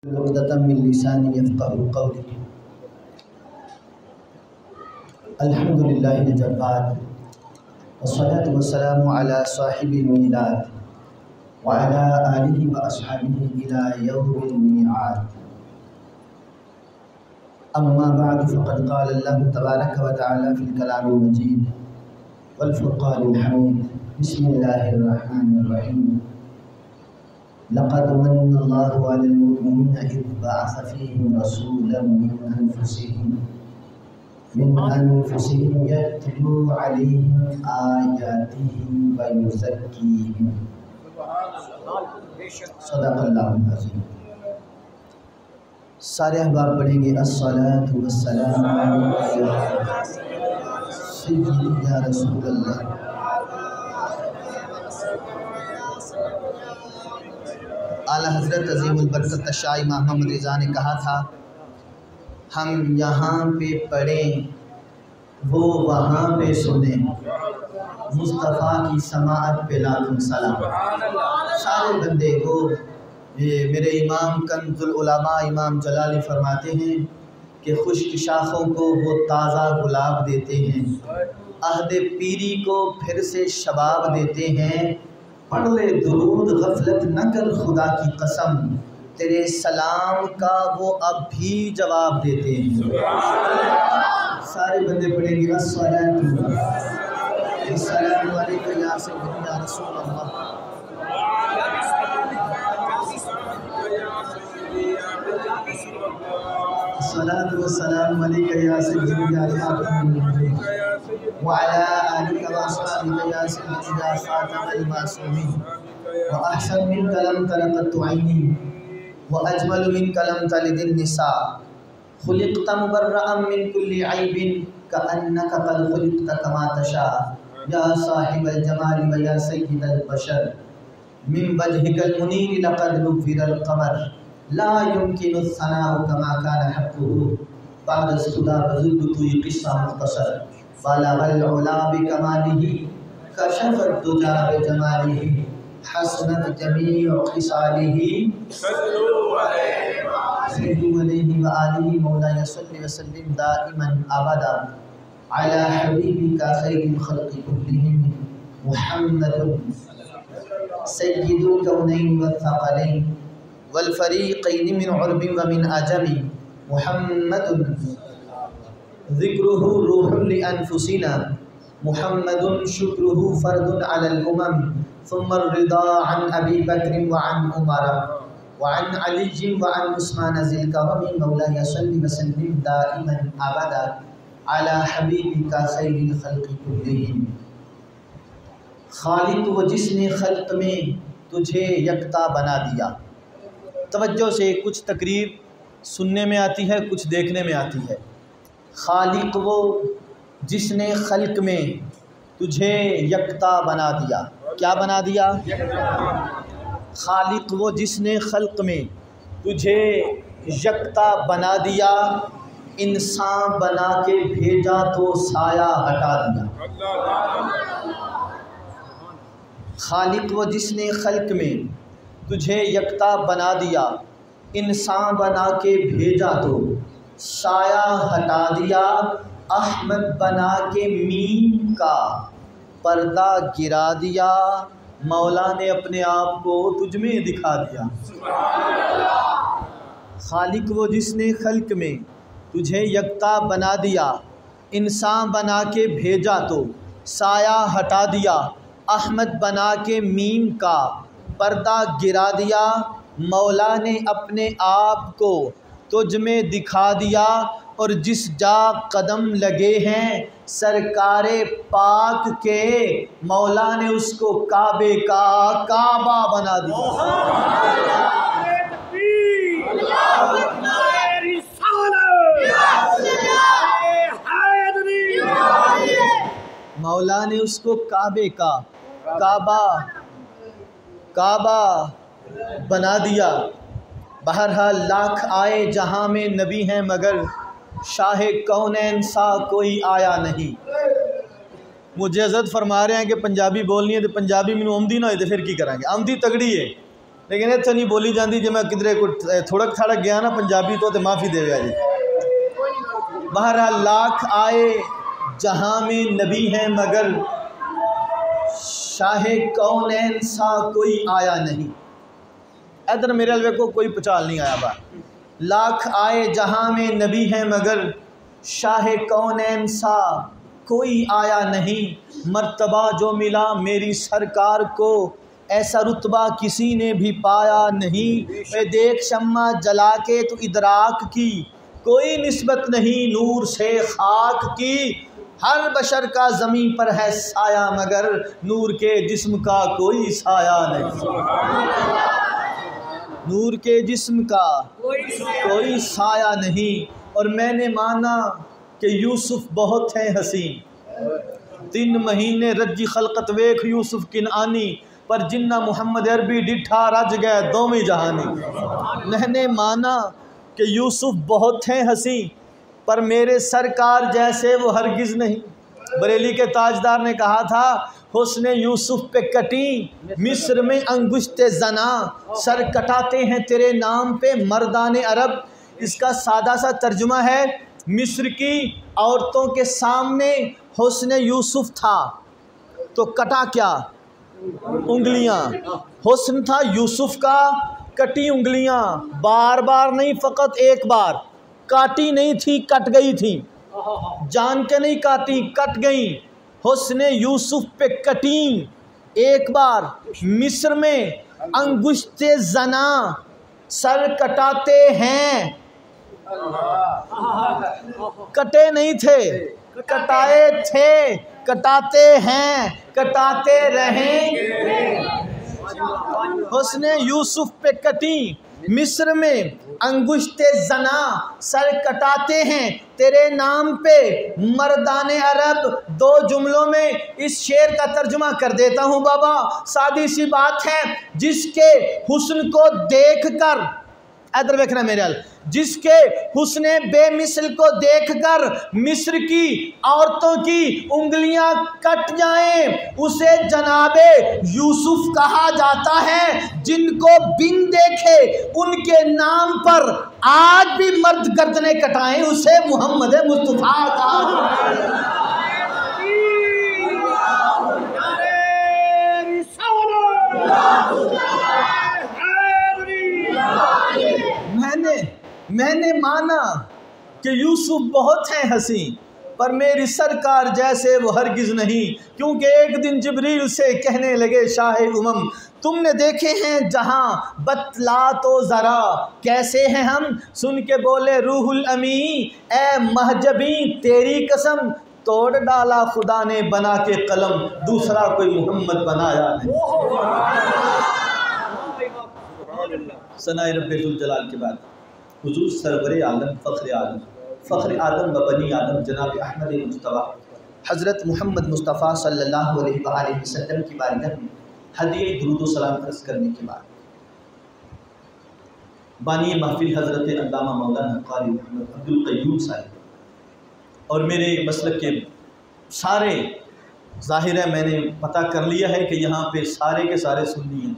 उक़दतम मिन लिसानी यफ़क़हू क़ौली। अल्हम्दुलिल्लाहिल जब्बार वस्सलातु वस्सलामु अला साहिबिल मीलाद व अला आलिहि व अस्हाबिहि इला यौमिल मीआद। अम्मा बअद फ़क़द क़ाल अल्लाहु तबारक व तआला फ़िल कलामिल मजीद वल फ़ुरक़ानिल हमीद। बिस्मिल्लाहिर रहमानिर रहीम। लक़द मन्नल्लाहु अलल मुमिनीना इज़ बअस फ़ीहिम रसूलन मिन अनफुसिहिम यत्लू अलैहिम आयातिही व युज़क्कीहिम। सदक़ल्लाहुल अज़ीम। सारे अहबाब पढ़ेंगे अस्सलातु वस्सलामु अलैका सय्यदी या रसूलल्लाह। आला हज़रत अज़ीमुल बरकत शाह इमाम मोहम्मद रिज़ा ने कहा था, हम यहाँ पे पढ़ें वो वहाँ पे सुने, मुस्तफ़ा की समाअत पे लाखों सलाम। सारे बंदे को ये मेरे इमाम कंज़ुल उलमा इमाम जलाली फरमाते हैं कि खुश्क शाखों को वो ताज़ा गुलाब देते हैं, अहद पीरी को फिर से शबाब देते हैं। पढ़ ले दुरूद गफलत न कर खुदा की कसम, तेरे सलाम का वो अब भी जवाब देते हैं। सारे बंदे पढ़ेंगे अस्सलातु वस्सलामु अलैका या सय्यदी या रसूल अल्लाह। अस्सलातु वस्सलामु अलैका या सय्यदी या खातमुन व अला आलिका व अस्हाबिका या सय्यदी या खातमुल मासूमीन। व अहसन मिन कलम तलक़तु ऐनी व अजमल मिन कलम तलिदिन निसा। खुलिक़त मुबर्रअन मिन कुल्लि ऐबिन कअन्नका क़द खुलिक़त कमा तशा। या साहिबल जमाल व या सय्यिदल बशर मिन वजहिकल मुनीर लक़द नुव्विरल क़मर। ला युमकिनु सनाउ कमा कान हक़्क़ुहु बाद खुदा वज़ुद्दुतु क़िस्सा मुख़्तसर। बलग़ल उला बिकमालिही कशफ़त दुजा बिजमालिही हसनत जमीउ ख़िसालिही सल्लु अलैहि व आलिहि मौलाया सल्लि व सल्लिम दाइमन अबदा अला हबीबिका खैरिल ख़ल्क़ि कुल्लिहिम मुहम्मदुन सय्यिदुल कौनैनि वत्थक़लैनि वल फ़रीक़ैनि मिन उर्बिन व मिन अजमी। मुहम्मदुन ज़िक्रुहु रूहुन लि अनफुसिना मुहम्मदुन शुक्रुहु फ़र्दुन अलल उमम। सुम्मा रिदा अन अबी बकर व अन उमर व अन अली व अन उस्मान ज़िल कवमी मौलाया सल्लि व सल्लिम दाइमन अबदा अला हबीबिका खैरिल ख़ल्क़ि कुल्लिहिम। खालिक वो जिसने खल्क़ में तुझे यकता बना दिया। तवज्जो से, कुछ तकरीर सुनने में आती है, कुछ देखने में आती है। खालिक वो जिसने खल्क़ में तुझे यकता बना दिया। क्या बना दिया? खालिक वो जिसने खल्क़ में तुझे यकता बना दिया, इंसान बना के भेजा तो साया हटा दिया। खालिक वो जिसने खल्क़ में तुझे यकता बना दिया, इंसान बना के भेजा तो साया हटा दिया। अहमद बना के मीम का पर्दा गिरा दिया, मौला ने अपने आप को तुझ में दिखा दिया। खालिक वो जिसने खल्क़ में तुझे यकता बना दिया, इंसान बना के भेजा तो साया हटा दिया। अहमद बना के मीम का पर्दा गिरा दिया, मौला ने अपने आप को तुझ में दिखा दिया। और जिस जा कदम लगे हैं सरकारे पाक के, मौला ने उसको काबे का काबा बना दिया। मौला ने उसको काबे का काबा बना दिया। बहरहाल लाख आए जहाँ में नबी हैं, मगर शाह कौनैन सा कोई आया नहीं। मुझे इज़्ज़त फरमा रहे हैं कि पंजाबी बोलनी है तो पंजाबी मैनू आउंदी ना होए तो फिर की करांगे। आउंदी तगड़ी है लेकिन इत्थे नहीं बोली जाती। जे मैं किधरे को थोड़क थड़क गया ना पंजाबी तो माफ़ी देवे जी। बहरहाल लाख आए जहाँ में नबी हैं मगर शाहे कौनैन सा कोई आया नहीं। इधर मेरे अलवे को कोई पचाल नहीं आया बा। लाख आए जहाँ में नबी हैं मगर शाहे कौनैन सा कोई आया नहीं। मर्तबा जो मिला मेरी सरकार को ऐसा रुतबा किसी ने भी पाया नहीं। वे देख शम्मा जला के तो इदराक की कोई निस्बत नहीं नूर से खाक की। हर बशर का ज़मीन पर है साया मगर नूर के जिस्म का कोई साया नहीं। नूर के जिस्म का कोई साया नहीं। और मैंने माना कि यूसुफ बहुत हैं हसीन। 3 महीने रज्जी खलकत वेख यूसुफ किनानी पर जिन्ना मुहम्मद अरबी डिठा रज गए दोवें जहानी। मैंने माना कि यूसुफ बहुत हैं हसी पर मेरे सरकार जैसे वो हरगिज़ नहीं। बरेली के ताजदार ने कहा था हुस्ने यूसुफ पे कटी मिस्र में अंगुश्ते जना सर कटाते हैं तेरे नाम पे मर्दाने अरब। इसका सादा सा तर्जुमा है मिस्र की औरतों के सामने हुस्ने यूसुफ था तो कटा क्या उंगलियां। हुस्न था यूसुफ का कटी उंगलियां। बार बार नहीं फ़कत एक बार। काटी नहीं थी कट गई थी। जान के नहीं काटी कट गई। हुस्ने यूसुफ पे कटी एक बार मिस्र में अंगुश्ते जना सर कटाते हैं। कटे नहीं थे कटाए थे कटाते हैं कटाते रहेंगे। हुस्ने यूसुफ पे कटी मिस्र में अंगुश्ते जना सर कटाते हैं तेरे नाम पे मर्दाने अरब। 2 जुमलों में इस शेर का तर्जुमा कर देता हूँ बाबा। सादी सी बात है जिसके हुस्न को देखकर इधर देखना मेरे हाल जिसके हुस्ने बेमिसल को देखकर मिस्र की औरतों की उंगलियां कट जाएं उसे जनाबे यूसुफ कहा जाता है। जिनको बिन देखे उनके नाम पर आज भी मर्द गर्दनें कटाएं उसे मोहम्मद मुस्तफा कहा। मैंने माना कि यूसुफ बहुत हैं हसी पर मेरी सरकार जैसे वो हरगिज़ नहीं। क्योंकि एक दिन जिब्रील से कहने लगे शाहे उमम तुमने देखे हैं जहाँ बतला तो ज़रा कैसे हैं हम। सुन के बोले रूहुल अमी ए महजबी तेरी कसम तोड़ डाला खुदा ने बना के कलम दूसरा कोई मोहम्मद बनाया नहीं। सनाए रब्बुल जलाल के बाद हुजूर सरवरे आलम फ़ख्र आदम बनी आदम जनाब अहमद मुस्तफ़ा हज़रत मोहम्मद मुस्तफ़ा सल्लल्लाहु अलैहि वसल्लम की बारगाह में हदिया दुरूद व सलाम अर्ज़ करने के बाद बानी महफिल हज़रत अल्लामा मौलाना क़ारी मोहम्मद अब्दुल क़य्यूम साहिब और मेरे मसलक के सारे ज़ाहिर है मैंने पता कर लिया है कि यहाँ पे सारे के सारे सुन्नी हैं।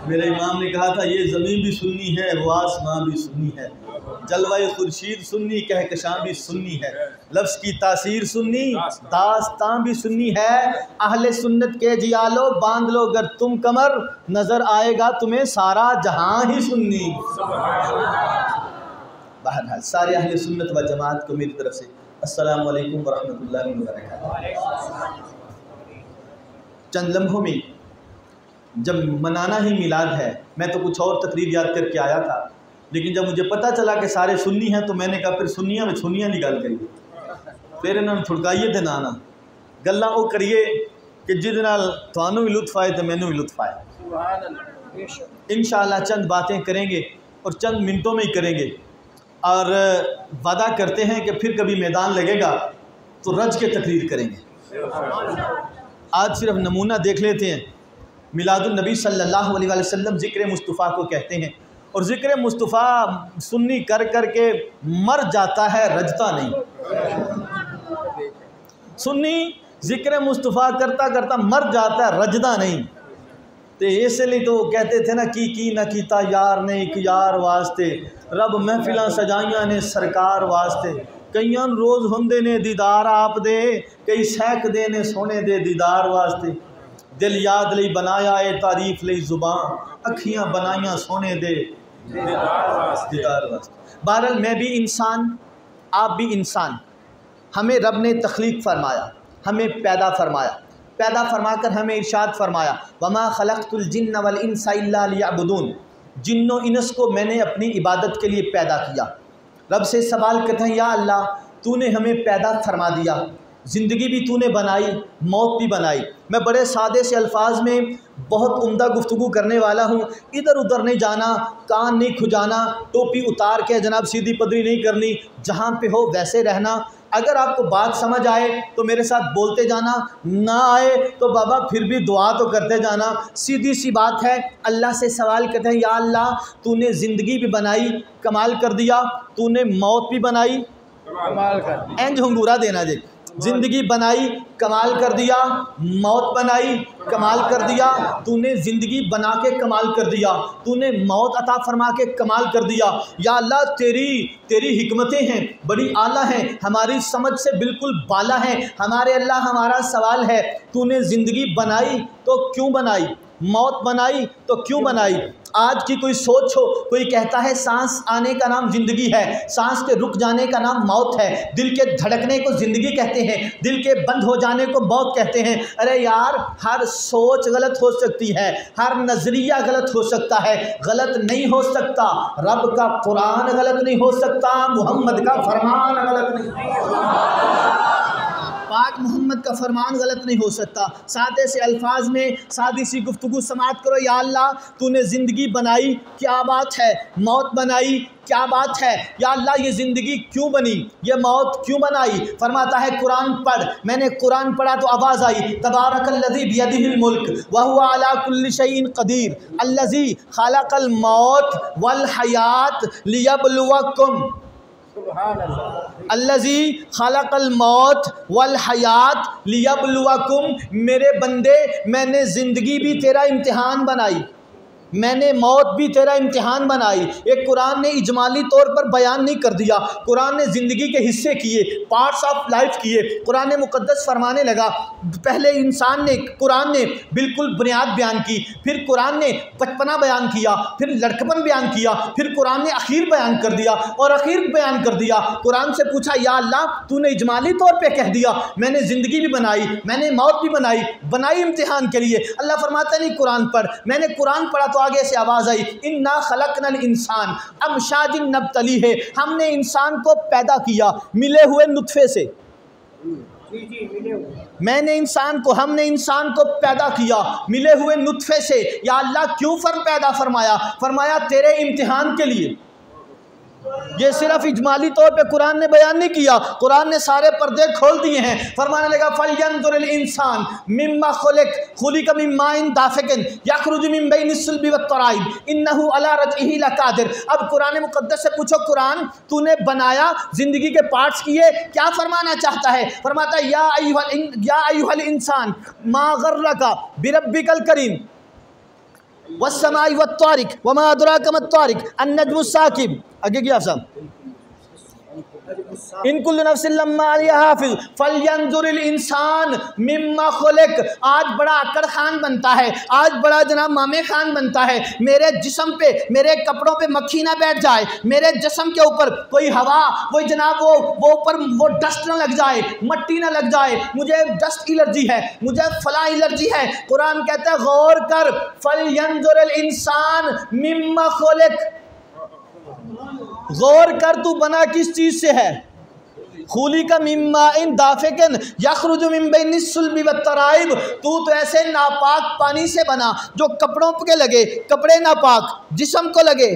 मेरे इमाम ने कहा था ये ज़मीन भी सुन्नी है वो आसमां भी सुन्नी है। जलवाए खुर्शीद सुन्नी कहकशां भी सुन्नी है। लफ्ज़ की तासीर सुन्नी दास्तां भी सुन्नी है। अहले सुन्नत के जियालो बांध लो अगर तुम कमर नज़र आएगा तुम्हें सारा जहां ही सुन्नी। बहरहाल सारे अहले सुन्नत व जमात को मेरी तरफ से अस्सलामु अलैकुम व रहमतुल्लाहि व बरकातहू। चंद लम्हों में जब मनाना ही मिलाद है मैं तो कुछ और तकरीर याद करके आया था लेकिन जब मुझे पता चला कि सारे सुन्नी हैं तो मैंने कहा फिर सुन्नियां में सुन्नियां की गल करिए। फिर इन्होंने छुड़काइए थे नाना गल्लां वो करिए कि जिहदे नाल तुहानू भी लुत्फ आए तो मैनू भी लुत्फ आए। इंशाअल्लाह चंद बातें करेंगे और चंद मिनटों में ही करेंगे और वादा करते हैं कि फिर कभी मैदान लगेगा तो रज के तकरीर करेंगे। आज सिर्फ नमूना देख लेते हैं। मिलादुन नबी सल्लल्लाहु अलैहि वसल्लम ज़िक्र मुस्तफ़ा को कहते हैं और ज़िक्र मुस्तफ़ा सुन्नी कर कर के मर जाता है रजता नहीं। सुन्नी ज़िक्र मुस्तफ़ा करता करता मर जाता है रजदा नहीं। तो इसलिए तो कहते थे ना की न कीता यार ने एक यार वास्ते, रब महफिलां सजाइयां ने सरकार वास्ते, कईयां रोज़ हुंदे ने दीदार आप दे, कई सैकदे ने सोने दे दीदार वास्ते। दिल याद लई बनाया ए तारीफ लई ज़ुबान, अखियां बनाइयां सोने दे दीदार वास्ते। बहरहाल मैं भी इंसान, आप भी इंसान, हमें रब ने तख्लीक फरमाया, हमें पैदा फरमाया, पैदा फरमाकर हमें इरशाद फरमाया वमा खलक़तुल जिन्न वल इंसा इल्ला लियअबुदून, जिन्नो इनस को मैंने अपनी इबादत के लिए पैदा किया। रब से सवाल करते हैं या अल्लाह तूने हमें पैदा फरमा दिया, ज़िंदगी भी तूने बनाई, मौत भी बनाई। मैं बड़े सादे से अल्फाज में बहुत उम्दा गुफ्तगू करने वाला हूँ, इधर उधर नहीं जाना, कान नहीं खुजाना, टोपी उतार के जनाब सीधी पदरी नहीं करनी, जहाँ पे हो वैसे रहना। अगर आपको बात समझ आए तो मेरे साथ बोलते जाना, ना आए तो बाबा फिर भी दुआ तो करते जाना। सीधी सी बात है, अल्लाह से सवाल करते हैं या अल्लाह तूने ज़िंदगी भी बनाई, कमाल कर दिया, तूने मौत भी बनाई, कमाल कर, एंज हंगूरा देना जी, ज़िंदगी बनाई कमाल कर दिया, मौत बनाई कमाल कर दिया, तूने ज़िंदगी बना के कमाल कर दिया, तूने मौत अता फरमा के कमाल कर दिया। या अल्लाह तेरी हिकमतें हैं, बड़ी आला हैं, हमारी समझ से बिल्कुल बाला हैं। हमारे अल्लाह हमारा सवाल है, तूने ज़िंदगी बनाई तो क्यों बनाई, मौत बनाई तो क्यों बनाई। आज की कोई सोच हो, कोई कहता है सांस आने का नाम ज़िंदगी है, सांस के रुक जाने का नाम मौत है, दिल के धड़कने को ज़िंदगी कहते हैं, दिल के बंद हो जाने को मौत कहते हैं। अरे यार, हर सोच गलत हो सकती है, हर नज़रिया गलत हो सकता है, गलत नहीं हो सकता रब का कुरान गलत नहीं हो सकता, मोहम्मद का फरमान गलत नहीं हो सकता, पाक मोहम्मद का फरमान गलत नहीं हो सकता। सादे से अल्फाज में सादी सी गुफ्तगू समात करो, या अल्लाह तूने ज़िंदगी बनाई, क्या बात है, मौत बनाई, क्या बात है, या अल्लाह ये ज़िंदगी क्यों बनी, ये मौत क्यों बनाई। फरमाता है कुरान पढ़, मैंने कुरान पढ़ा तो आवाज़ आई तबारकल्लज़ी बियदिहिल मुल्क व हुवा अला कुल्लि शैइन क़दीर अल्लज़ी खलक़ल मौत वल हयात लियब्लुवकुम, अल्लज़ी खलक़ल मौत वल हयात लियब्लुवकुम। मेरे बंदे, मैंने ज़िंदगी भी तेरा इम्तिहान बनाई, मैंने मौत भी तेरा इम्तिहान बनाई। एक कुरान ने इजमाली तौर पर बयान नहीं कर दिया, कुरान ने ज़िंदगी के हिस्से किए, पार्ट्स ऑफ लाइफ किए। कुरान ने मुक़द्दस फरमाने लगा, पहले इंसान ने, कुरान ने बिल्कुल बुनियाद बयान की, फिर कुरान ने बचपना बयान किया, फिर लड़कपन बयान किया, फिर कुरान ने आखिर बयान कर दिया और आखिर बयान कर दिया। कुरान से पूछा या अल्लाह तूने इजमाली तौर पर कह दिया मैंने ज़िंदगी भी बनाई, मैंने मौत भी बनाई इम्तिहान के लिए। अल्लाह फरमाता नहीं कुरान पढ़, मैंने कुरान पढ़ा तो आगे से आवाज़ आई इन्ना खलक़नल इंसान अमशाजिन नब्तली है, हमने इंसान को पैदा किया मिले हुए नुत्फे से, हमने इंसान को पैदा किया मिले हुए नुत्फे से। या अल्लाह क्यों पैदा फरमाया, फरमाया तेरे इम्तिहान के लिए। ये सिर्फ इजमाली तौर पे कुरान ने बयान नहीं किया, कुरान ने सारे पर्दे खोल दिए हैं। फरमाने लगा फलयंजुरिल इंसान मिम्मा खुलिका मिन माइन दाफिकिन यखरुजु मिन बैनिस सुल्बि वत तराइब इन्नहु अला रजइही लकादिर। अब कुरान मुक़द्दस से पूछो, कुरान तूने बनाया, ज़िंदगी के पार्ट्स किए, क्या फरमाना चाहता है। फरमाता है या अय्युहल इंसान मा गर्रका बिरब्बिकल करीम वस्समाई वत्तारिक वमा अदराका मत्तारिक अन्नज्मुस साकिब। आगे क्या साहब, इन कुल्लु नफ्सिन लम्मा अलैहा हाफिज़ फलयंजुरिल इंसान मिम्मा खुलिक। आज बड़ा अक्कड़ खान बनता है, आज बड़ा जनाब मामे खान बनता है, मेरे जिस्म पे, मेरे कपड़ों पे मक्खी ना बैठ जाए, मेरे जिस्म के ऊपर कोई हवा, कोई जनाब वो ऊपर वो डस्ट ना लग जाए, मट्टी ना लग जाए, मुझे डस्ट एलर्जी है, मुझे फला एलर्जी है। कुरान कहता है गौर कर, फलयंजुरिल इंसान मिम्मा खुलिक, गौर कर तू बना किस चीज़ से है। खुलिका मिम्मा इन दाफिकिन यखरुजु मिन बैनिस सुल्बि वत तराइब, तू तो ऐसे नापाक पानी से बना जो कपड़ों पे लगे, कपड़े नापाक, जिस्म को लगे,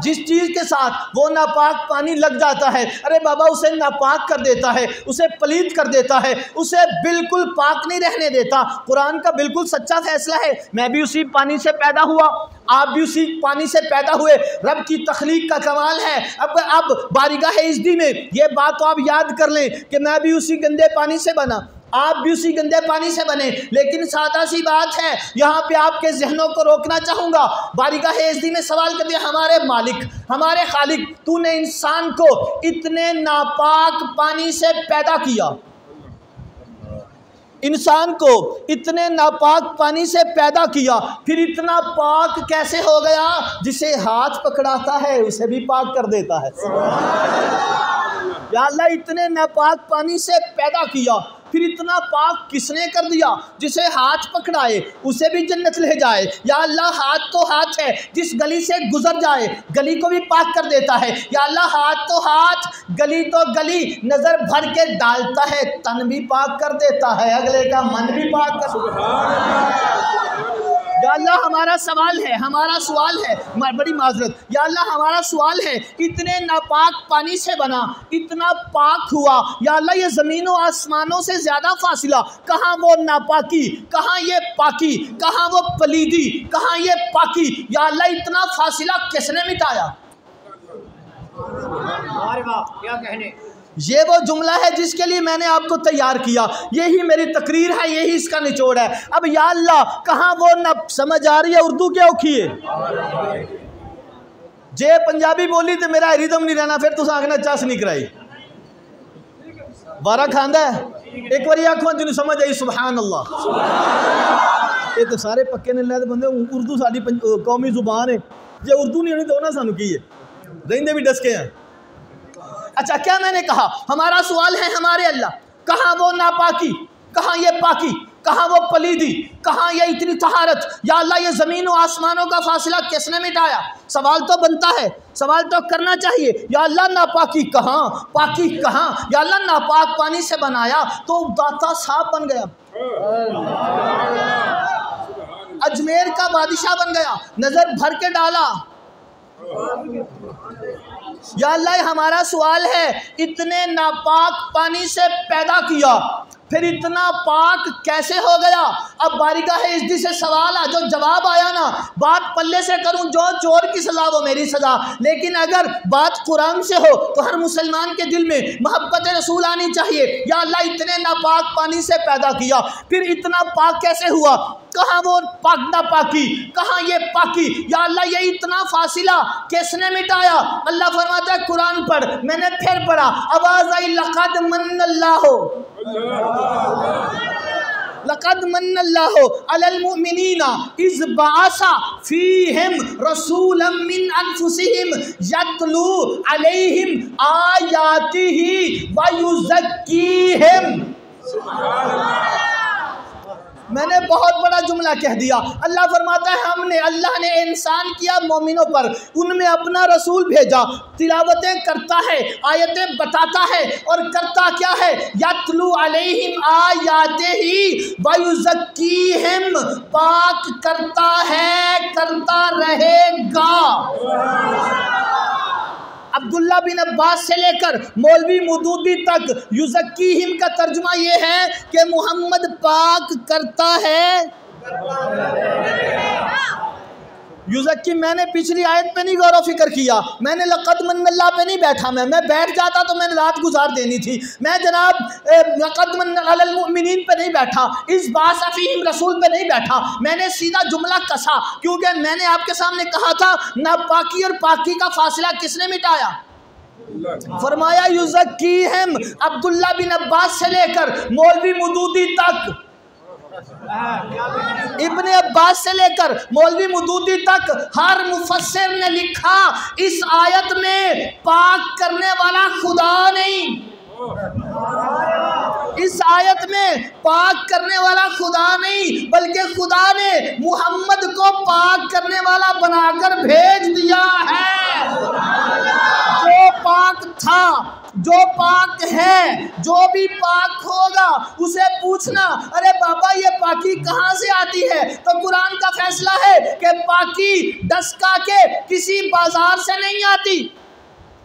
जिस चीज़ के साथ वो नापाक पानी लग जाता है, अरे बाबा उसे नापाक कर देता है, उसे पलीत कर देता है, उसे बिल्कुल पाक नहीं रहने देता। कुरान का बिल्कुल सच्चा फैसला है, मैं भी उसी पानी से पैदा हुआ, आप भी उसी पानी से पैदा हुए। रब की तख्लीक का कमाल है। अब बारिगाह इज़्दी में ये बात तो आप याद कर लें कि मैं भी उसी गंदे पानी से बना, आप भी उसी गंदे पानी से बने। लेकिन सादा सी बात है, यहाँ पे आपके जहनों को रोकना चाहूँगा। बारिगाह इज़्ज़त में सवाल कर दिया, हमारे मालिक, हमारे खालिक, तूने इंसान को इतने नापाक पानी से पैदा किया, इंसान को इतने नापाक पानी से पैदा किया, फिर इतना पाक कैसे हो गया? जिसे हाथ पकड़ाता है उसे भी पाक कर देता है। या अल्लाह, इतने नापाक पानी से पैदा किया, फिर इतना पाक किसने कर दिया? जिसे हाथ पकड़ाए उसे भी जन्नत ले जाए। या अल्लाह, हाथ तो हाथ है, जिस गली से गुजर जाए गली को भी पाक कर देता है। या अल्लाह, हाथ तो हाथ, गली तो गली, नज़र भर के डालता है, तन भी पाक कर देता है, अगले का मन भी पाक कर देता है। या अल्लाह, हमारा सवाल है, हमारा सवाल है, बड़ी माजरत, या अल्लाह हमारा सवाल है, इतने नापाक पानी से बना, इतना पाक हुआ, या अल्लाह ये ज़मीनों आसमानों से ज़्यादा फासिला, कहाँ वो नापाकी, कहाँ ये पाकी, कहाँ वो पलीदी, कहाँ ये पाकी? या अल्लाह, इतना फासिला किसने मिटाया? क्या कहने? ये वो जुमला है जिसके लिए मैंने आपको तैयार किया, यही मेरी तकरीर है, यही इसका निचोड़ है। अब या अल्लाह, कहाँ वो न समझ आ रही है? उर्दू क्या औखी है? जे पंजाबी बोली तो मेरा रिदम नहीं रहना, फिर तुस आखना चस नहीं कराई, बारा खांदा है। एक बार आखो जिन्हें समझ आई, सुभान अल्लाह। ये तो सारे पक्के ने लैद बंदे, उर्दू साडी कौमी जुबान है, जे उर्दू नहीं होनी तो ना सानू की है, रहंदे भी डसके हैं। अच्छा, क्या मैंने कहा? हमारा सवाल है, हमारे अल्लाह, कहाँ वो नापाकी, कहाँ ये पाकी, कहाँ वो पलीदी, कहाँ ये इतनी तहारत? या अल्लाह, ये ज़मीन और आसमानों का फासला किसने मिटाया? सवाल तो बनता है, सवाल तो करना चाहिए। या अल्लाह, नापाकी कहाँ, पाकी कहाँ? या अल्लाह, नापाक पानी से बनाया तो दाता साहब बन गया, अजमेर का बादशाह बन गया, नज़र भर के डाला। या अल्लाह, हमारा सवाल है, इतने नापाक पानी से पैदा किया, फिर इतना पाक कैसे हो गया? अब बारिगाह इज़्ज़त से सवाल आ, जो जवाब आया ना, बात पल्ले से करूं, जो चोर की सजा वो मेरी सजा। लेकिन अगर बात कुरान से हो तो हर मुसलमान के दिल में मोहब्बत रसूल आनी चाहिए। या अल्लाह, इतने नापाक पानी से पैदा किया, फिर इतना पाक कैसे हुआ? कहाँ वो पाक नापाकी, कहाँ ये पाकी? या अल्लाह, ये इतना फासिला किसने मिटाया? अल्लाह फरमाता है, कुरान पढ़। मैंने फिर पढ़ा, आवाज़ आई, लक़द मन्नल्लाहु लक़द मन्नल्लाहु अलल मुमिनीना इज़ बअसा फ़ीहिम रसूलन मिन अनफुसिहिम यतलू अलैहिम आयातिही व युज़क्कीहिम। मैंने बहुत बड़ा जुमला कह दिया। अल्लाह फरमाता है, अल्लाह ने इंसान किया मोमिनों पर, उनमें अपना रसूल भेजा, तिलावतें करता है, आयतें बताता है, और करता क्या है? यतलू अलैहिम आयातिही व युज़क्कीहिम, पाक करता है, करता रहेगा। अब्दुल्ला बिन अब्बास से लेकर मौलवी मौदूदी तक युज़क्कीहिम का तर्जुमा ये है कि मोहम्मद पाक करता है। युज़क्की, मैंने पिछली आयत पे नहीं गौर फिक्र किया, मैंने लक़द मन्नल्लाह पे नहीं बैठा, मैं बैठ जाता तो मैंने रात गुजार देनी थी। मैं जनाब लक़द मन्नल्लाहु मुमिनीन पे नहीं बैठा, इस बासा फ़ीहिम रसूल पे नहीं बैठा, मैंने सीधा जुमला कसा, क्योंकि मैंने आपके सामने कहा था, नापाकी और पाकी का फासला किसने मिटाया? फरमाया युज़क्कीहिम। अब्दुल्ला बिन अब्बास से लेकर मौलवी मौदूदी तक, इब्ने अब्बास से लेकर मौलवी मौदूदी तक हर मुफस्सिर ने लिखा, इस आयत में पाक करने वाला खुदा नहीं, इस आयत में पाक करने वाला खुदा नहीं, बल्कि खुदा ने मुहम्मद को पाक करने वाला बनाकर भेज दिया है। जो पाक था, जो पाक है, जो भी पाक होगा उसे पूछना, अरे बाबा ये पाकी कहाँ से आती है? तो कुरान का फैसला है कि पाकी डस्का के किसी बाजार से नहीं आती,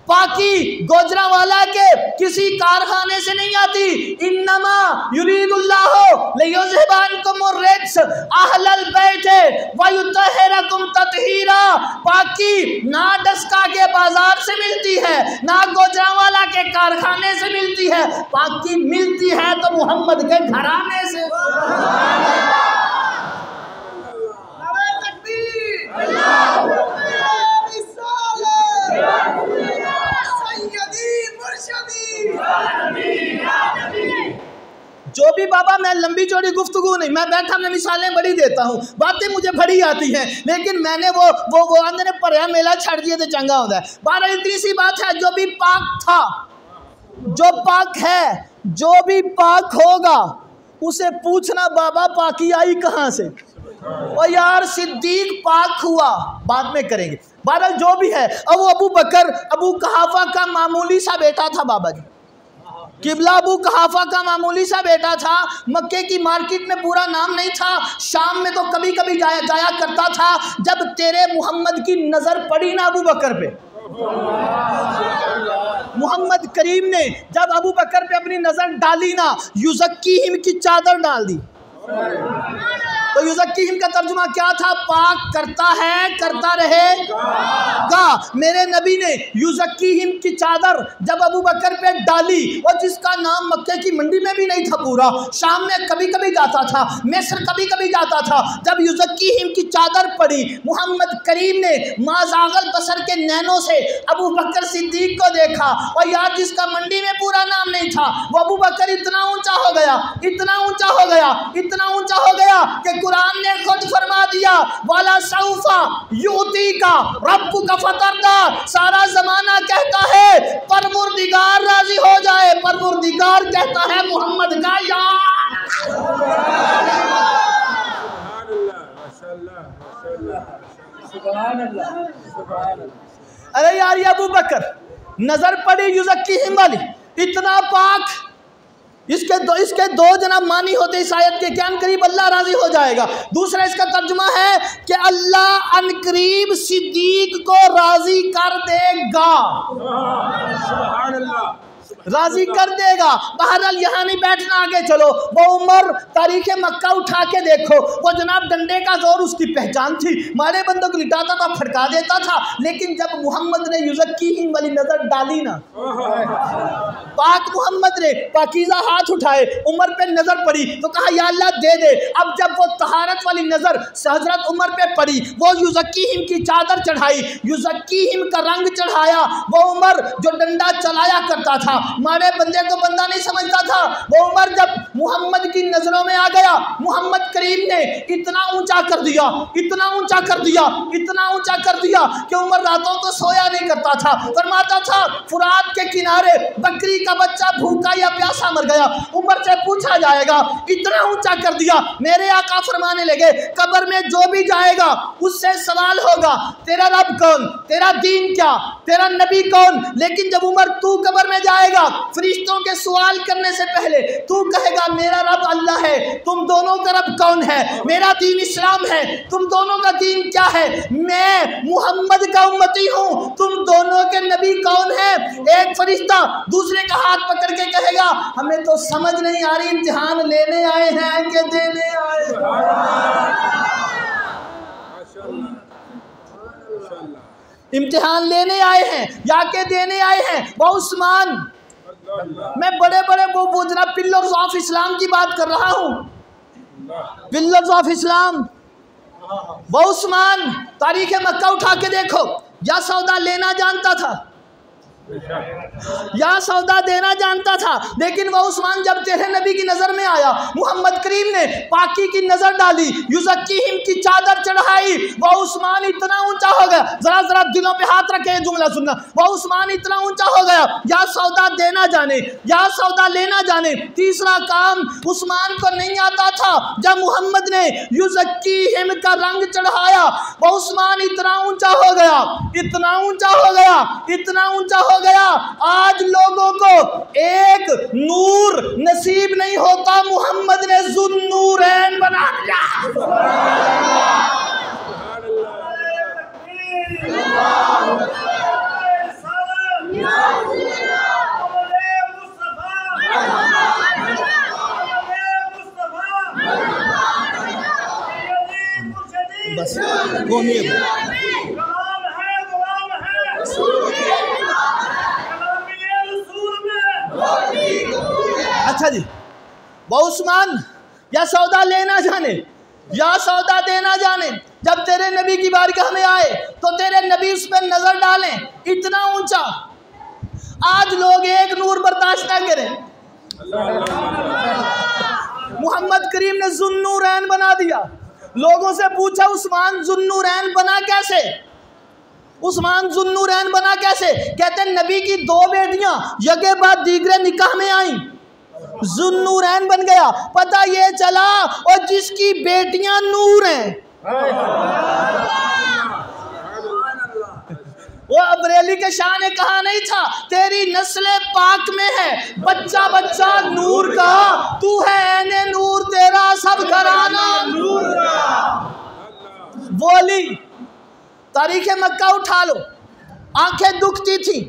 पाकी गोजरावाला के किसी कारखाने से नहीं आती। इन्नमा युरीदुल्लाहु लियुज़हिबानकुम अर्रिज्स अहलल बैत व युतहिरकुम तत्हीरा। पाकी ना डस्का के बाजार से मिलती है, ना गोजरावाला के कारखाने से मिलती है, पाकी मिलती है तो मोहम्मद के घराने से। जो भी बाबा, मैं लंबी चौड़ी गुफ्तगू नहीं, मैं बैठा मैं मिसालें बड़ी देता हूँ, बातें मुझे बड़ी आती हैं, लेकिन मैंने वो अंदर पर्या मेला छड़ दिए तो चंगा होता है। 12 इतनी सी बात है, जो भी पाक था, जो पाक है, जो भी पाक होगा उसे पूछना बाबा पाकी आई कहाँ से। और यार सिद्दीक पाक हुआ बाद में करेंगे। बहरहाल जो भी है, अब वो अबू बकर अबू कहाफा का मामूली सा बेटा था। बाबा जी किबला अबू कहाफा का मामूली सा बेटा था। मक्के की मार्केट में पूरा नाम नहीं था, शाम में तो कभी कभी जाया करता था। जब तेरे मोहम्मद की नज़र पड़ी ना अबू बकर पे, मोहम्मद करीम ने जब अबू बकर पे अपनी नज़र डाली ना, युज़क्कीहिम की चादर डाल दी। तो युज़क्कीहिम का तर्जुमा क्या था? पाक करता है, करता रहेगा। मेरे नबी ने युज़क्कीहिम की चादर जब अबू बकर पे डाली, और जिसका नाम मक्के की मंडी में भी नहीं था पूरा, शाम में कभी कभी जाता था, मिस्र कभी कभी जाता था। जब युज़क्कीहिम की चादर पड़ी, मोहम्मद करीम ने माज़ागल बसर के नैनों से अबू बकर सिद्दीक को देखा, और यार जिसका मंडी में पूरा नाम नहीं था, वो अबू बकर इतना ऊंचा हो गया, इतना ऊंचा हो गया, इतना ऊंचा हो गया कि कुरान ने खुद फरमा दिया, वाला सौफा युती का रब्बु का फतरदा। सारा जमाना कहता है परवरदिगार राजी हो जाए, परवरदिगार कहता है मोहम्मद का यार। अरे यार ये अबू बकर नजर पड़ी युज़क्कीहिम वाली, इतना पाक, इसके दो जनाब मानी होते इस आयत के, क्या अनकरीब अल्लाह राजी हो जाएगा। दूसरा इसका तर्जुमा है कि अल्लाह अनकरीब सिद्दीक को राजी कर देगा, सुभान अल्लाह, राजी कर देगा। बहरहाल यहाँ नहीं बैठना, आगे चलो। वो उमर तारीख मक्का उठा के देखो, वो जनाब डंडे का जोर उसकी पहचान थी, मारे बंदों को लिटाता था, फटका देता था। लेकिन जब मोहम्मद ने युज़क्कीहिम वाली नजर डाली ना, पाक मोहम्मद ने पाकीज़ा हाथ उठाए, उमर पे नजर पड़ी तो कहा या अल्लाह दे दे। अब जब वो तहारत वाली नजर हजरत उमर पे पड़ी, वो युज़क्कीहिम की चादर चढ़ाई, युज़क्कीहिम का रंग चढ़ाया। वो उमर जो डंडा चलाया करता था, मारे बंदे को बंदा नहीं समझता था, वो उमर जब मोहम्मद की नजरों में आ गया, मोहम्मद करीम ने इतना ऊंचा कर दिया, इतना ऊंचा कर दिया, इतना ऊंचा कर दिया कि उमर रातों को सोया नहीं करता था। फरमाता था फुरात के किनारे बकरी का बच्चा भूखा या प्यासा मर गया, उमर से पूछा जाएगा, इतना ऊंचा कर दिया। मेरे आका फरमाने लगे, कब्र में जो भी जाएगा उससे सवाल होगा, तेरा रब कौन, तेरा दीन क्या, तेरा नबी कौन। लेकिन जब उमर तू कब्र में जाएगा, फरिश्तों के सवाल करने से पहले तू कहेगा मेरा रब अल्लाह है, तुम दोनों का रब कौन है, मेरा दीन इस्लाम है, तुम दोनों का दीन क्या है, मैं मोहम्मद का उम्मती हूँ, तुम दोनों के नबी कौन है। एक फरिश्ता दूसरे का हाथ पकड़ के कहेगा, हमें तो समझ नहीं आ रही, इम्तिहान लेने आए हैं कि देने आए। इम्तिहान लेने आए हैं या के देने आए हैं। वो उस्मान, मैं बड़े बड़े वो जनाब पिलर्स ऑफ इस्लाम की बात कर रहा हूँ, पिलर्स ऑफ इस्लाम। वो उस्मान तारीख मक्का उठा के देखो, या सौदा लेना जानता था या सौदा देना जानता था। लेकिन वह उस्मान जब तेरे नबी की नज़र में आया, मोहम्मद करीम ने पाकी की नज़र डाली, युज़क्कीहिम की चादर चढ़ाई, वह उस्मान इतना ऊंचा हो गया। जरा जरा दिलों पे हाथ रखे, जुमला सुनना। वह उस्मान इतना ऊंचा हो गया, या सौदा देना जाने या सौदा लेना जाने। तीसरा काम उस्मान को नहीं आता था, जब मोहम्मद ने युज़क्कीहिम का रंग चढ़ाया, वह उस्मान इतना ऊंचा हो गया, इतना ऊंचा हो गया, इतना ऊंचा हो गया। आज लोगों को एक नूर नसीब नहीं होता, मोहम्मद ने ज़ुन्नूरैन बना दिया। अच्छा जी, वो उस्मान या सौदा लेना जाने या सौदा देना जाने, जब तेरे नबी की बारगाह में आए तो तेरे नबी उस पर नजर डालें, इतना ऊंचा। आज लोग एक नूर बर्दाश्त ना करें, मोहम्मद करीम ने जुन्नूरैन बना दिया। लोगों से पूछा उस्मान जुन्नूरैन बना कैसे? उस्मान जुन्नूरैन बना कैसे? कहते नबी की 2 बेटियां यके बाद दीगरे निकाह में आई, जुन्नूरैन बन गया। पता ये चला और जिसकी बेटियां नूर हैं वो अबरेली के शाह ने कहा नहीं था तेरी नस्ल पाक में है, बच्चा बच्चा नूर का, तू है ऐने नूर, तेरा सब घराना नूर का। बोली तारीख मक्का उठा लो, आंखें दुखती थी,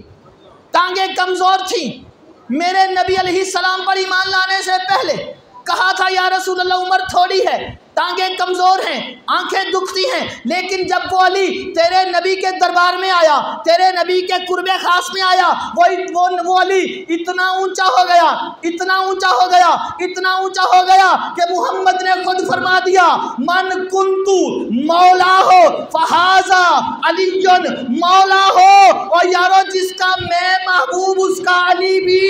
टांगे कमजोर थी। मेरे नबी अलैहिस्सलाम पर ईमान लाने से पहले कहा था या रसूल अल्लाह उम्र थोड़ी है, टांगे कमज़ोर हैं, आंखें दुखती हैं, लेकिन जब वो अली तेरे नबी के दरबार में आया, तेरे नबी के कुर्बे खास में आया, वो अली इतना ऊंचा हो गया, इतना ऊंचा हो गया, इतना ऊंचा हो गया कि मोहम्मद ने खुद फरमा दिया मन कुंतु मौला हो फहाजा अलीयुन मौला हो। और यारो जिसका मैं महबूब उसका अली भी।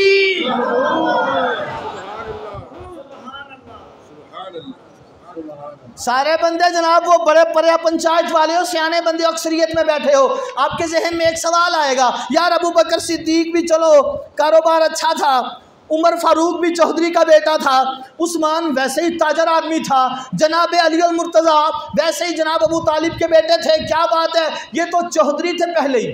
सारे बंदे जनाब वो बड़े बड़े पंचायत वाले हो, सियाने बंदे अक्सरियत में बैठे हो, आपके जहन में एक सवाल आएगा यार अबू बकर सिद्दीक भी चलो कारोबार अच्छा था, उमर फारूक भी चौधरी का बेटा था, उस्मान वैसे ही ताजर आदमी था, जनाब अली अल मुर्तज़ा वैसे ही जनाब अबू तालिब के बेटे थे, क्या बात है ये तो चौधरी थे पहले ही।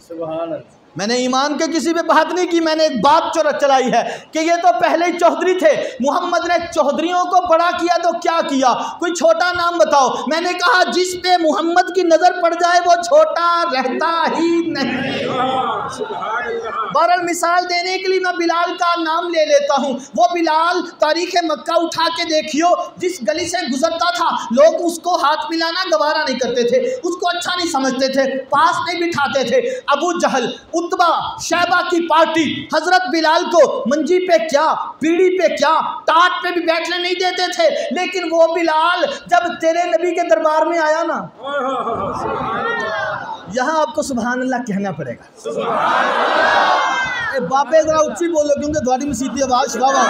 सुभान अल्लाह। मैंने ईमान के किसी पे बात नहीं की, मैंने एक बात चलाई है कि ये तो पहले ही चौधरी थे। मोहम्मद ने चौधरियों को बड़ा किया तो क्या किया, कोई छोटा नाम बताओ। मैंने कहा जिस पे मोहम्मद की नज़र पड़ जाए वो छोटा रहता ही नहीं। बहरहाल मिसाल देने के लिए मैं बिलाल का नाम ले लेता हूँ। वो बिलाल तारीख़ मक्का उठा के देखियो, जिस गली से गुजरता था लोग उसको हाथ मिलाना गवारा नहीं करते थे, उसको अच्छा नहीं समझते थे, पास नहीं बिठाते थे। अबू जहल उतबा शैबा की पार्टी हजरत बिलाल को मंजी पे क्या, पीढ़ी पे क्या, टाट पे भी बैठने नहीं देते थे। लेकिन वो बिलाल जब तेरे नबी के दरबार में आया ना, यहाँ आपको सुभान अल्लाह कहना पड़ेगा। बापे जरा उच्ची बोलो क्योंकि द्वारी में सीधी आवाज बाबा।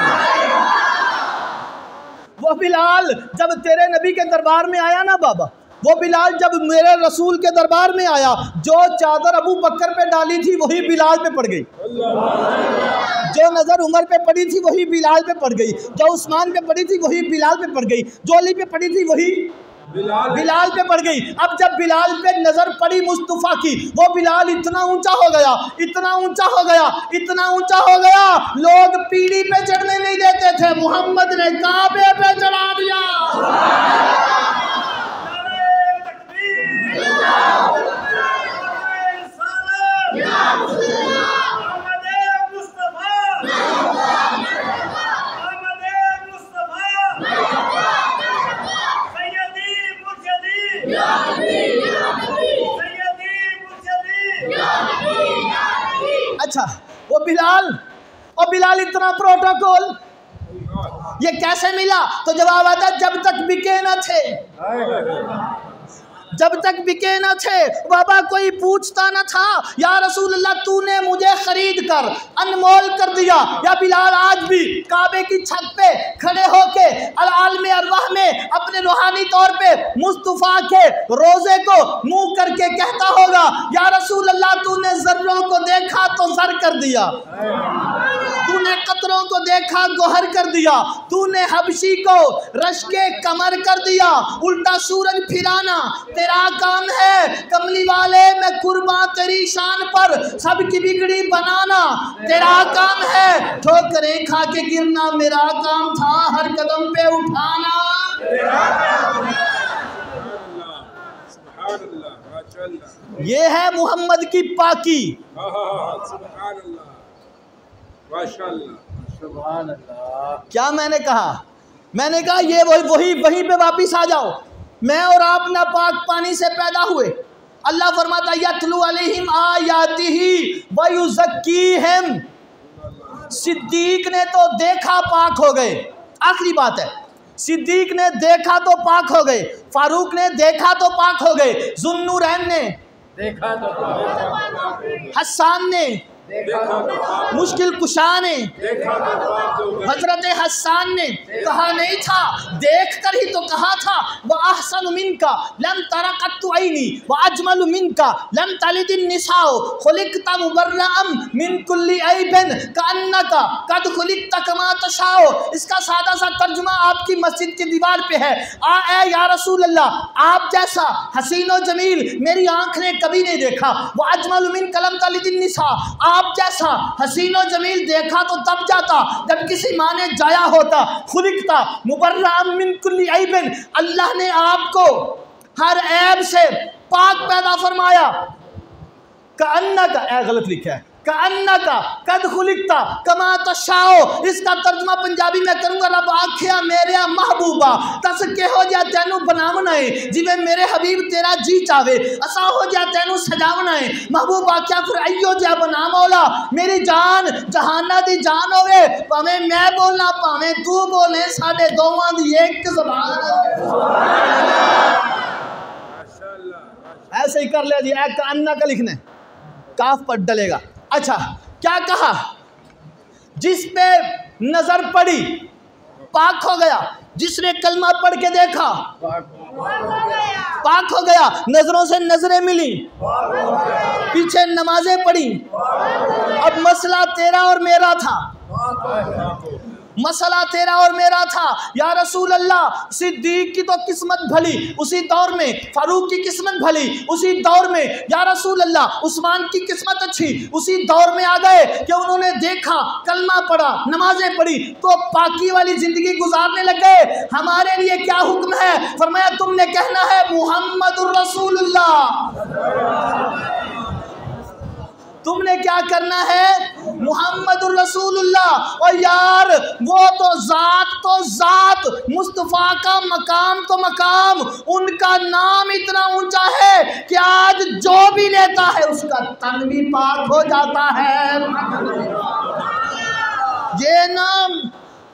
वो बिलाल जब तेरे नबी के दरबार में आया ना बाबा, वो बिलाल जब मेरे रसूल के दरबार में आया, जो चादर अबू बकर पे डाली थी वही बिलाल पे पड़ गई, जो नज़र उमर पे पड़ी थी वही बिलाल पे पड़ गई, जो उस्मान पे पड़ी थी वही बिलाल पे पड़ गई, जो अली पे पड़ी थी वही बिलाल पे पड़ गई। अब जब बिलाल पे नजर पड़ी मुस्तफ़ा की, वो बिलाल इतना ऊंचा हो गया, इतना ऊंचा हो गया, इतना ऊंचा हो गया, लोग पीढ़ी पे चढ़ने नहीं देते थे, मोहम्मद ने काबे पे चढ़ा दिया। अच्छा वो बिलाल इतना प्रोटोकॉल ये कैसे मिला? तो जवाब आता जब तक बिके न थे, जब तक बिके न थे बाबा कोई पूछता न था या रसूल अल्लाह तूने मुझे खरीद कर अनमोल कर दिया। या बिलाल आज भी काबे की छत पे खड़े होके आलम अरवाह में अपने रूहानी तौर पे मुस्तफ़ा के रोज़े को मुंह करके कहता होगा या रसूल अल्लाह तूने ज़र्रों को देखा तो ज़र कर दिया, तूने कतरों को देखा गोहर कर दिया, तूने हबशी को रश्के कमर कर दिया, उल्टा सूरज फिराना तेरा काम है, कमली वाले मैं कुर्बान तेरी शान पर सबकी बिगड़ी बनाना तेरा काम है, ठोकरें खा के गिरना मेरा काम था, हर कदम पे उठाना। ये है मोहम्मद की पाकी। क्या मैंने कहा मैंने कहा ये वहीं पे वापिस आ जाओ, मैं और आप नापाक पानी से पैदा हुए। अल्लाह फरमाता यतलू अलैहिम आयातिही व युज़क्कीहिम। सिद्दीक ने तो देखा पाक हो गए, आखिरी बात है, सिद्दीक ने देखा तो पाक हो गए, फारूक ने देखा तो पाक हो गए, ज़ुन्नूरैन ने देखा तो, हस्सान ने मुश्किल कुशा ने, हजरत हस्सान ने कहा नहीं था, देख कर ही तो कहा था वह अहसन मिनका लम तरा कत्तु ऐनी व अजमल मिनका लम तलिदिन निसाओ खुलिकता मुबर्रअम मिन कुल्ली ऐबिन कअन्नका कद खुलिकता कमा तशाओ। इसका सादा सा तर्जुमा आपकी मस्जिद की दीवार पे है। ए या रसूल अल्लाह, आप जैसा हसीन व जमील मेरी आंख ने कभी नहीं देखा। व अजमल मिन कलम तलिदिन निसा, आप जैसा हसीन व जमील देखा तो तब जाता जब किसी माँ ने जाया होता। खुलिकता मुबर्रअम मिन कुल्ली ऐबिन, अल्लाह ने आपको हर ऐब से पाक पैदा फरमाया। कअन्ना का गलत लिखा है, कअन्ना का कद खुलिकता कमा तशाओ। इसका तर्जुमा पंजाबी में करूंगा, रब आखिया मेरे महबूबा तस के हो जा तेनू बनावना है जिवें मेरे हबीब तेरा जी चावे, असा हो जा तेनू सजावना है। महबूबा क्या फिर अयो जा बना मौला, मेरी जान जहाना दी जान होवे, भावें मैं बोलना भावें तू बोले, साडे दोवां दी एक ज़बान। ऐसे ही कर ले जी, कअन्ना का लिखना है, काफ पर डलेगा। अच्छा, क्या कहा? जिस पे नजर पड़ी पाक हो गया, जिसने कलमा पढ़ के देखा पाक हो गया, नजरों से नजरें मिली, पीछे नमाजें पढ़ी। अब मसला तेरा और मेरा था, मसला तेरा और मेरा था। या रसूल अल्लाह, सिद्दीक की तो किस्मत भली उसी दौर में, फारूक की किस्मत भली उसी दौर में, या रसूल अल्लाह उस्मान की किस्मत अच्छी उसी दौर में आ गए कि उन्होंने देखा, कलमा पढ़ा, नमाजें पढ़ी, तो पाकी वाली जिंदगी गुजारने लग गए। हमारे लिए क्या हुक्म है? फरमाया तुमने कहना है मुहम्मदुर रसूलुल्लाह। तुमने क्या करना है? मुहम्मदुर रसूलुल्लाह। और यार वो तो ज़ात मुस्तफ़ा का मकाम तो मकाम, उनका नाम इतना ऊंचा है कि आज जो भी लेता है उसका तन भी पाक हो जाता है। ये नाम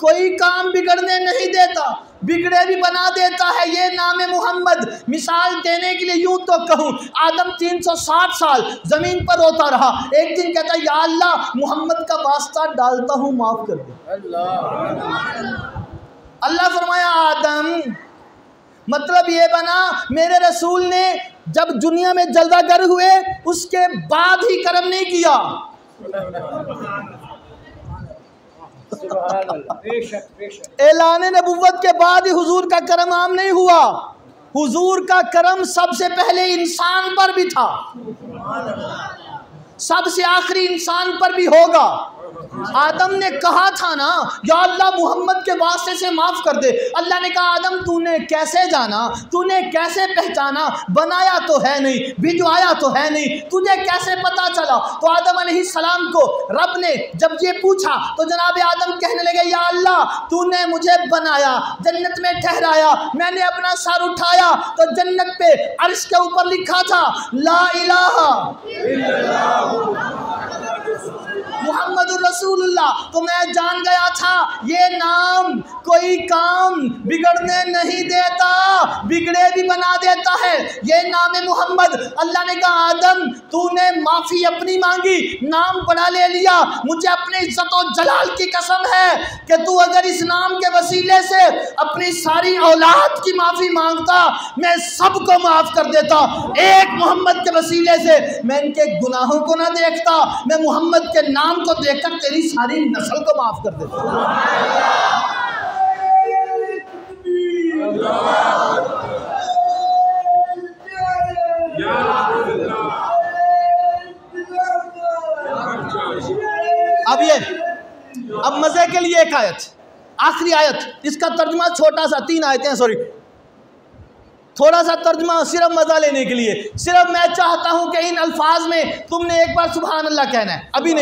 कोई काम बिगड़ने नहीं देता, बिगड़े भी बना देता है। ये नाम मोहम्मद, मिसाल देने के लिए यूं तो कहूँ, आदम 360 साल जमीन पर रोता रहा, एक दिन कहता है या अल्लाह मोहम्मद का वास्ता डालता हूँ माफ कर दे। अल्लाह फरमाया आदम, मतलब ये बना मेरे रसूल ने जब दुनिया में जल्दागर हुए उसके बाद ही कर्म नहीं किया। ऐलान नबुव्वत के बाद ही हुजूर का करम आम नहीं हुआ, हुजूर का करम सबसे पहले इंसान पर भी था, सबसे आखिरी इंसान पर भी होगा। आदम ने कहा था ना या अल्लाह मोहम्मद के वास्ते से माफ़ कर दे। अल्लाह ने कहा आदम तूने कैसे जाना, तूने कैसे पहचाना, बनाया तो है नहीं, भिजवाया तो है नहीं, तुझे कैसे पता चला? तो आदम अलैहिस्सलाम को रब ने जब ये पूछा तो जनाब आदम कहने लगे या अल्लाह तूने मुझे बनाया, जन्नत में ठहराया, मैंने अपना सर उठाया तो जन्नत पे अर्श के ऊपर लिखा था ला इलाहा मुहम्मदुर रसूलुल्लाह। तो मैं जान गया था ये नाम कोई काम बिगड़ने नहीं देता, बिगड़े भी बना देता है। ये नाम मोहम्मद, अल्लाह ने कहा आदम तूने माफ़ी अपनी मांगी, नाम बड़ा ले लिया, मुझे अपने इज्जत और जलाल की कसम है कि तू अगर इस नाम के वसीले से अपनी सारी औलाद की माफ़ी मांगता मैं सबको माफ़ कर देता। एक मोहम्मद के वसीले से मैं इनके गुनाहों को ना देखता, मैं मोहम्मद के नाम को देखकर तेरी सारी नस्ल को माफ कर देता। अब मजे के लिए एक आयत, आखिरी आयत, इसका तर्जुमा छोटा सा, 3 आयतें, सॉरी थोड़ा सा तर्जुमा सिर्फ मज़ा लेने के लिए, सिर्फ मैं चाहता हूं कि इन अल्फाज में तुमने एक बार सुभान अल्लाह कहना है। अभी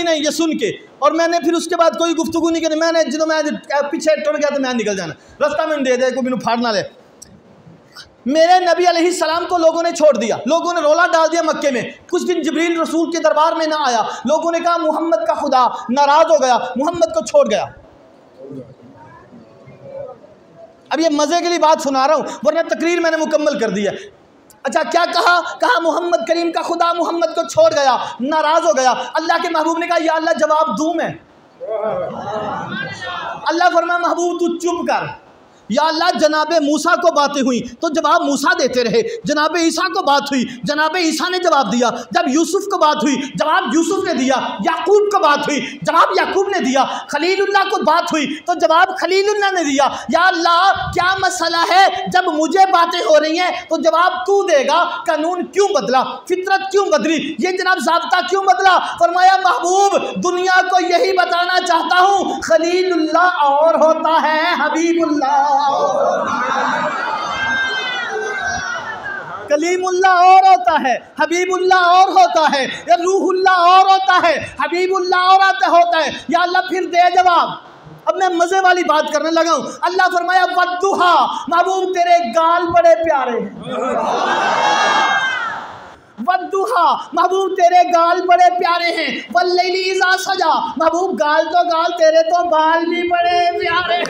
नहीं, ये सुन के, और मैंने फिर उसके बाद कोई गुफ्तगू नहीं करनी। मैंने जो मैं पीछे टुर गया तो मैं निकल जाना, रास्ता में दे दे, कोई मैंने फाड़ ना ले। मेरे नबी अलैहिस्सलाम को लोगों ने छोड़ दिया, लोगों ने रोला डाल दिया मक्के में। कुछ दिन जिब्रील रसूल के दरबार में ना आया, लोगों ने कहा मोहम्मद का खुदा नाराज हो गया, मोहम्मद को छोड़ गया। अब ये मजे के लिए बात सुना रहा हूं, वरना तकरीर मैंने मुकम्मल कर दी है। अच्छा, क्या कहा मोहम्मद करीम का खुदा मोहम्मद को छोड़ गया, नाराज हो गया। अल्लाह के महबूब ने कहा या अल्लाह जवाब दूं मैं? अल्लाह फरमाया महबूब तू चुप कर। या अल्लाह जनाबे मूसा को बातें हुई तो जवाब मूसा देते रहे, जनाबे ईसा को बात हुई, जनाबे ईसा ने जवाब दिया, जब यूसुफ को बात हुई जवाब यूसुफ ने दिया, याकूब को बात हुई जवाब याकूब ने दिया, खलीलुल्लाह को बात हुई तो जवाब खलीलुल्लाह ने दिया। या अल्लाह क्या मसला है, जब मुझे बातें हो रही हैं तो जवाब तू देगा, कानून क्यों बदला, फितरत क्यों बदली, ये जनाब ज़ाब्ता क्यों बदला? फरमाया महबूब दुनिया को यही बताना चाहता हूँ, खलीलुल्लाह और होता है, हबीबुल्लाह कलीमुल्लाह और होता है, हबीबुल्लाह और होता है, या रूहुल्लाह और होता है, हबीबुल्लाह और होता है। या अल्लाह फिर दे जवाब। अब मैं मजे वाली बात करने लगा हूं। अल्लाह फरमाया वद्दुहा, महबूब तेरे गाल बड़े प्यारे हैं। वद्दुहा, महबूब तेरे गाल बड़े प्यारे हैं। वल्लैली इज़ा सजा, महबूब गाल तो गाल, तेरे तो बाल भी बड़े प्यारे हैं।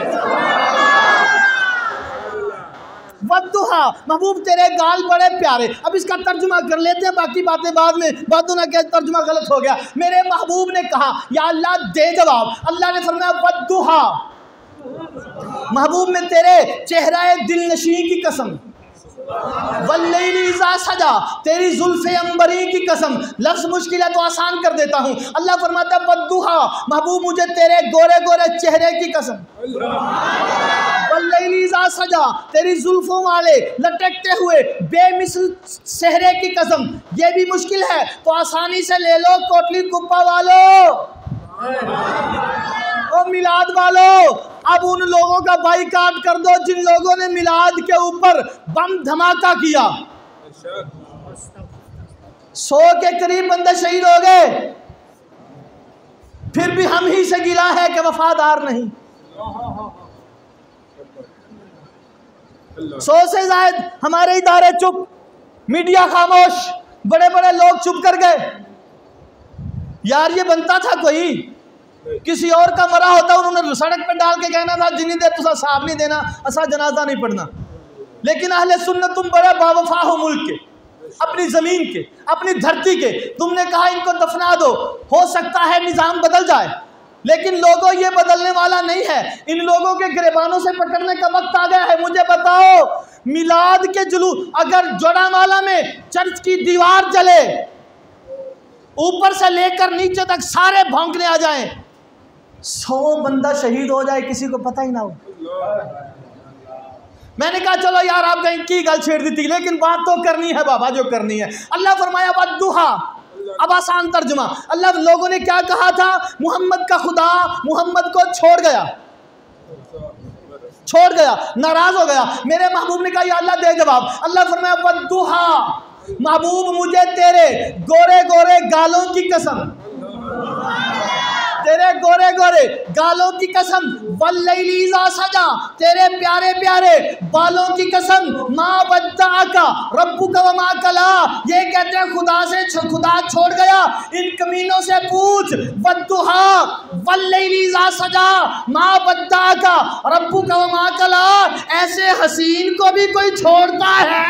वद्दुहा, महबूब तेरे गाल बड़े प्यारे। अब इसका तर्जुमा कर लेते हैं, बाकी बातें बाद में, बातों ना क्या तर्जुमा गलत हो गया। मेरे महबूब ने कहा या अल्लाह दे जवाब। अल्लाह ने फरमाया वद्दुहा, महबूब में तेरे चेहरा दिल नशी की कसम, वल्लैली इज़ा सजा, तेरी जुल्फ़े अंबरी की कसम। लफ्ज़ मुश्किल है तो आसान कर देता हूँ। अल्लाह फरमाता है वद्दुहा, महबूब मुझे तेरे गोरे गोरे चेहरे की कसम, वल्लैली इज़ा सजा, तेरी जुल्फ़ों वाले लटकते हुए बेमिसल चेहरे की कसम। ये भी मुश्किल है तो आसानी से ले लो, कोटली कुप्पा वालों, ओ मिलाद वालों, अब उन लोगों का बाइकाट कर दो जिन लोगों ने मिलाद के ऊपर बम धमाका किया। 100 के करीब बंदे शहीद हो गए, फिर भी हम ही से गिला है कि वफादार नहीं। 100 से ज्यादा हमारे इदारे चुप, मीडिया खामोश, बड़े बड़े लोग चुप कर गए। यार ये बनता था कोई किसी और का मरा होता, उन्होंने सड़क पे डाल के कहना था जिन्हीं देर तुसा साहब नहीं देना, असा जनाजा नहीं पढ़ना। लेकिन अहले सुन्नत तुम बड़े बावफा हो मुल्क के, अपनी ज़मीन के, अपनी धरती के। तुमने कहा इनको दफना दो, हो सकता है निज़ाम बदल जाए, लेकिन लोगों ये बदलने वाला नहीं है। इन लोगों के गिरबानों से पकड़ने का वक्त आ गया है। मुझे बताओ, मिलाद के जुलूस अगर जोड़ावाला में चर्च की दीवार जले, ऊपर से लेकर नीचे तक सारे भौंकने आ जाएं, 100 बंदा शहीद हो जाए, किसी को पता ही ना हो। मैंने कहा चलो यार आप कहीं की गल छेड़ दी थी, लेकिन बात तो करनी है बाबा, जो करनी है। अल्लाह फरमाया वद्दुहा, अब आसान तर्जुमा। अल्लाह लोगों ने क्या कहा था, मोहम्मद का खुदा मोहम्मद को छोड़ गया, नाराज हो गया। मेरे महबूब ने कहा या अल्लाह दे जवाब। अल्लाह फरमाया वद्दुहा, महबूब मुझे तेरे गोरे गोरे गालों की कसम, तेरे गोरे गोरे गालों की कसम, वल्लैली इज़ा सजा, तेरे प्यारे प्यारे बालों की कसम, मा वद्दाअका रब्बुका व मा कला। ये कहते हैं खुदा से खुदा छोड़ गया, इन कमीनों से पूछ। वद्दुहा वल्लैली इज़ा सजा, मा वद्दाअका रब्बुका व मा कला। ऐसे हसीन को भी कोई छोड़ता है?